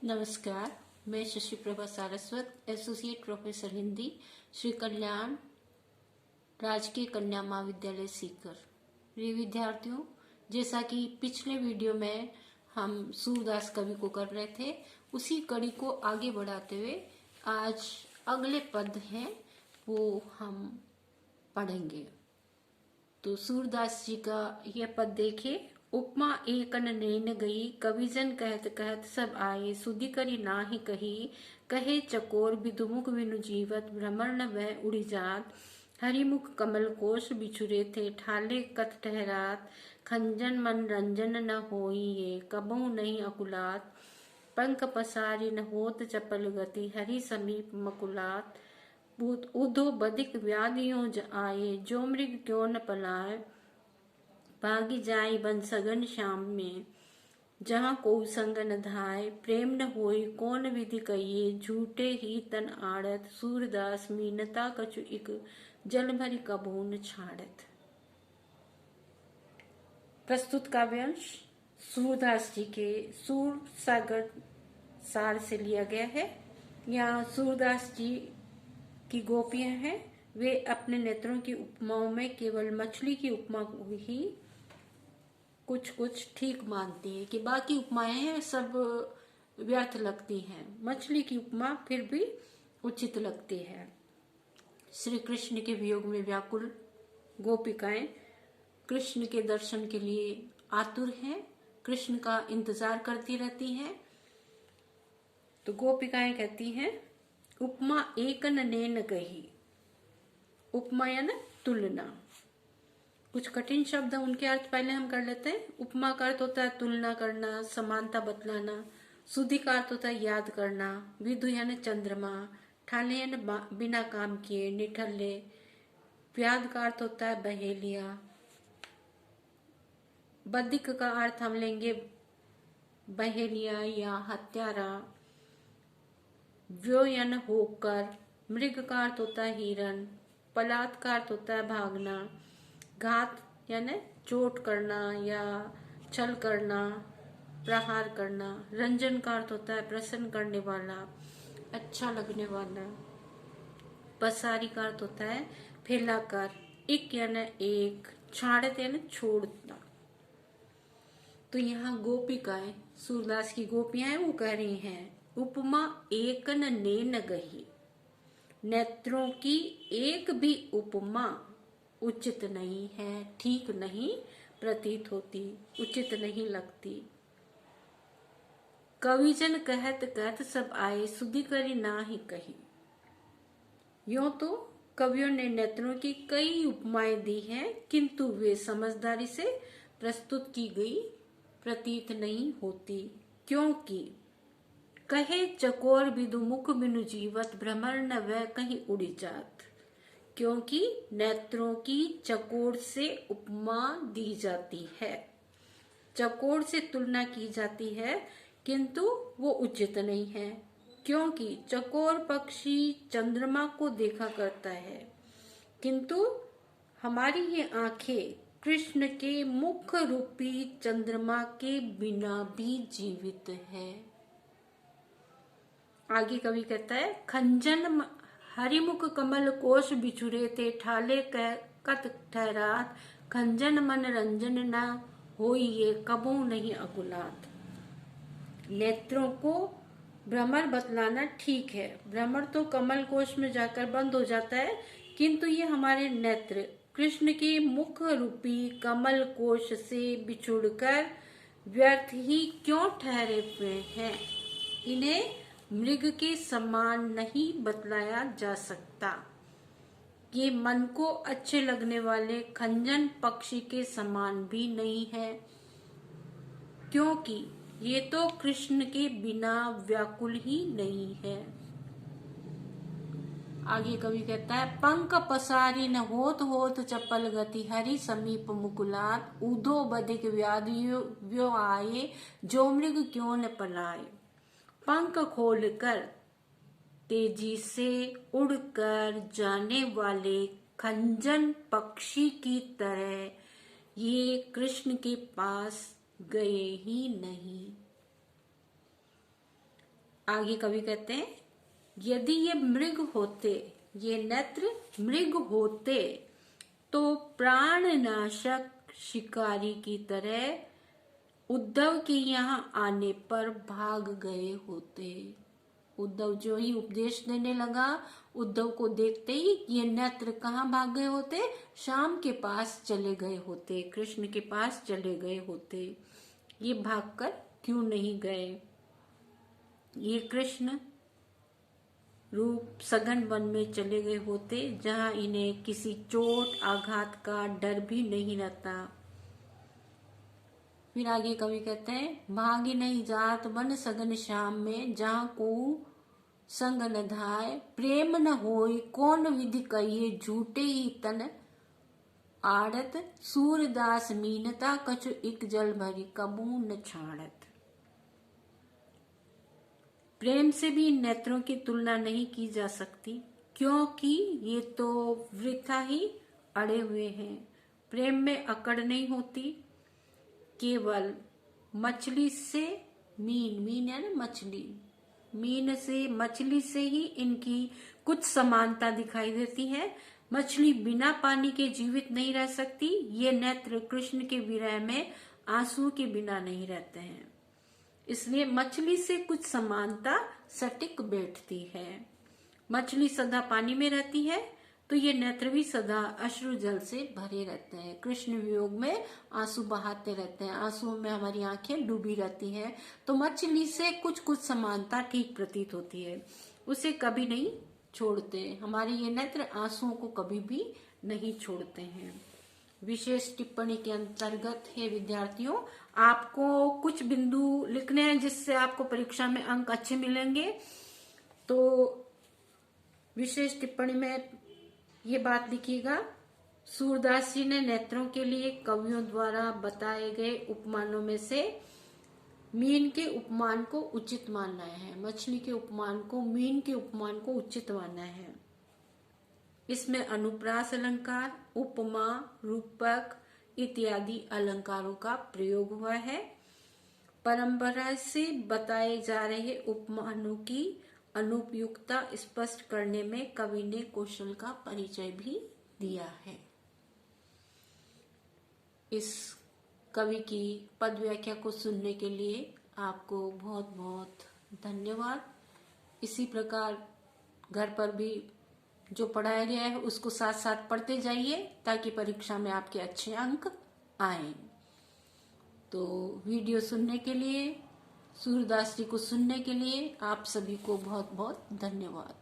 नमस्कार। मैं Shashi Prabha Saraswat, associate professor Hindi, Shri Kalyan राजकीय कन्या महाविद्यालय सीकर। प्रिय विद्यार्थियों, जैसा कि पिछले वीडियो में हम सूरदास कवि को कर रहे थे, उसी कड़ी को आगे बढ़ाते हुए आज अगले पद हैं वो हम पढ़ेंगे। तो सूरदास जी का यह पद देखिए। उपमा एकन नैन गई, कविजन कहत कहत सब आए, सुधि करी नाही कही, कहे चकोर विदुमुख बिनु जीवत, भ्रमर न वह उड़ी जात, हरिमुख कमल कोश बिछुरे थे, ठाले कथ ठहरात, खंजन मन रंजन न होई ये, कबहु नहीं अकुलात, पंख पसारी न होत चपल गति, हरि समीप मकुलात, उधो बधिक व्याधियों आए, जो मृग क्यों न पलाए, भागी जाई बन सगन श्याम में, जहाँ को संग न धाय, प्रेम न होई कौन विधि कहिए, झूठे ही तन आड़त, सूरदास मीनता कछु इक, जल भरी कबहू न छाड़त। प्रस्तुत काव्यांश सूरदास जी के सूर सागर सार से लिया गया है। यहाँ सूरदास जी की गोपियां हैं, वे अपने नेत्रों की उपमाओं में केवल मछली की उपमा को ही कुछ ठीक मानती है कि बाकी उपमाएं हैं सब व्यर्थ लगती हैं, मछली की उपमा फिर भी उचित लगती है। श्री कृष्ण के वियोग में व्याकुल गोपिकाएं कृष्ण के दर्शन के लिए आतुर हैं, कृष्ण का इंतजार करती रहती हैं। तो गोपिकाएं कहती हैं, उपमा एकन नैन गही। उपमा यानी तुलना। कुछ कठिन शब्द उनके अर्थ पहले हम कर लेते हैं। उपमा का अर्थ होता है तुलना करना, समानता बतलाना। सुधि का अर्थ होता है याद करना। विधु यानी चंद्रमा। ठाले यानी बिना काम किए, निठल्ले। व्याध का अर्थ होता है बहेलिया। बधिक का अर्थ हम लेंगे बहेलिया या हत्यारा। व्यो यानी होकर। मृग का अर्थ होता है हिरण। पलात का अर्थ होता है भागना। घात यानी चोट करना या छल करना, प्रहार करना। रंजन का अर्थ होता है प्रसन्न करने वाला, अच्छा लगने वाला। पसारी का अर्थ होता है फैलाकर। इक यानी एक। छाड़त यानी छोड़ना। तो यहाँ गोपिकाएं, सूरदास की गोपियां हैं, वो कह रही हैं, उपमा एकन नैन गही। नेत्रों की एक भी उपमा उचित नहीं है, ठीक नहीं प्रतीत होती, उचित नहीं लगती। कविजन कहत कहत सब आए, सुधि करी ना ही कही। यूं तो कवियों ने नेत्रों की कई उपमाएं दी हैं, किंतु वे समझदारी से प्रस्तुत की गई प्रतीत नहीं होती, क्योंकि कहे चकोर विदुमुख बिनु जीवत, भ्रमर न वह कहीं उड़ी जात। क्योंकि नेत्रों की चकोर से उपमा दी जाती है, चकोर से तुलना की जाती है, किंतु वो उचित नहीं है। क्योंकि चकोर पक्षी चंद्रमा को देखा करता है, किंतु हमारी ये आंखें कृष्ण के मुख रूपी चंद्रमा के बिना भी जीवित है। आगे कवि कहता है, खंजन हरिमुख कमल कोश बिछुरे थे, ठाले कत ठहरात, खंजन मन रंजन न होई ये, कबहू नहीं अकुलात। नेत्रों को भ्रमर बतलाना ठीक है, भ्रमर तो कमल कोश में जाकर बंद हो जाता है, किंतु ये हमारे नेत्र कृष्ण के मुख रूपी कमल कोश से बिछुड़कर व्यर्थ ही क्यों ठहरे हुए हैं। इन्हें मृग के समान नहीं बतलाया जा सकता। ये मन को अच्छे लगने वाले खंजन पक्षी के समान भी नहीं है, क्योंकि ये तो कृष्ण के बिना व्याकुल ही नहीं है। आगे कवि कहता है, पंख पसारी न होत होत चपल गति, हरि समीप मुकुलात, ऊधो बधिक व्याधियो आए, जो मृग क्यों न पलाए। पंख खोलकर तेजी से उड़कर जाने वाले खंजन पक्षी की तरह ये कृष्ण के पास गए ही नहीं। आगे कवि कहते हैं, यदि ये मृग होते, ये नेत्र मृग होते, तो प्राणनाशक शिकारी की तरह उद्धव के यहाँ आने पर भाग गए होते। उद्धव जो ही उपदेश देने लगा, उद्धव को देखते ही ये नेत्र कहाँ भाग गए होते? श्याम के पास चले गए होते, कृष्ण के पास चले गए होते। ये भागकर क्यों नहीं गए? ये कृष्ण रूप सघन वन में चले गए होते, जहां इन्हें किसी चोट आघात का डर भी नहीं रहता। फिर आगे कवि कहते हैं, भागी नहीं जात वन सघन श्याम में, जहां को संग न धाय, प्रेम न होई कौन विधि कहिए, झूठे ही तन आड़त, सूरदास मीनता कछु इक जल भरी, कबू न छाड़त। प्रेम से भी इन नेत्रों की तुलना नहीं की जा सकती, क्योंकि ये तो वृथा ही अड़े हुए हैं। प्रेम में अकड़ नहीं होती, केवल मछली से मीन है ना मछली, मीन से मछली से ही इनकी कुछ समानता दिखाई देती है। मछली बिना पानी के जीवित नहीं रह सकती, ये नेत्र कृष्ण के विरह में आंसू के बिना नहीं रहते हैं, इसलिए मछली से कुछ समानता सटीक बैठती है। मछली सदा पानी में रहती है, तो ये नेत्र भी सदा अश्रु जल से भरे रहते हैं, कृष्ण वियोग में आंसू बहाते रहते हैं, आंसुओं में हमारी आंखें डूबी रहती हैं। तो मछली से कुछ कुछ समानता ठीक प्रतीत होती है, उसे कभी नहीं छोड़ते। हमारे ये नेत्र आंसुओं को कभी भी नहीं छोड़ते हैं। विशेष टिप्पणी के अंतर्गत है विद्यार्थियों, आपको कुछ बिंदु लिखने हैं जिससे आपको परीक्षा में अंक अच्छे मिलेंगे। तो विशेष टिप्पणी में ये बात लिखिएगा, सूरदास जी ने नेत्रों के लिए कवियों द्वारा बताए गए उपमानों में से मीन के उपमान को उचित माना है। मछली के उपमान को, मीन के उपमान को उचित माना है। इसमें अनुप्रास अलंकार, उपमा, रूपक इत्यादि अलंकारों का प्रयोग हुआ है। परंपरा से बताए जा रहे उपमानों की अनुपयुक्तता स्पष्ट करने में कवि ने कौशल का परिचय भी दिया है। इस कवि की पद व्याख्या को सुनने के लिए आपको बहुत बहुत धन्यवाद। इसी प्रकार घर पर भी जो पढ़ाया गया है उसको साथ साथ पढ़ते जाइए, ताकि परीक्षा में आपके अच्छे अंक आए। तो वीडियो सुनने के लिए, सूरदास जी को सुनने के लिए आप सभी को बहुत बहुत धन्यवाद।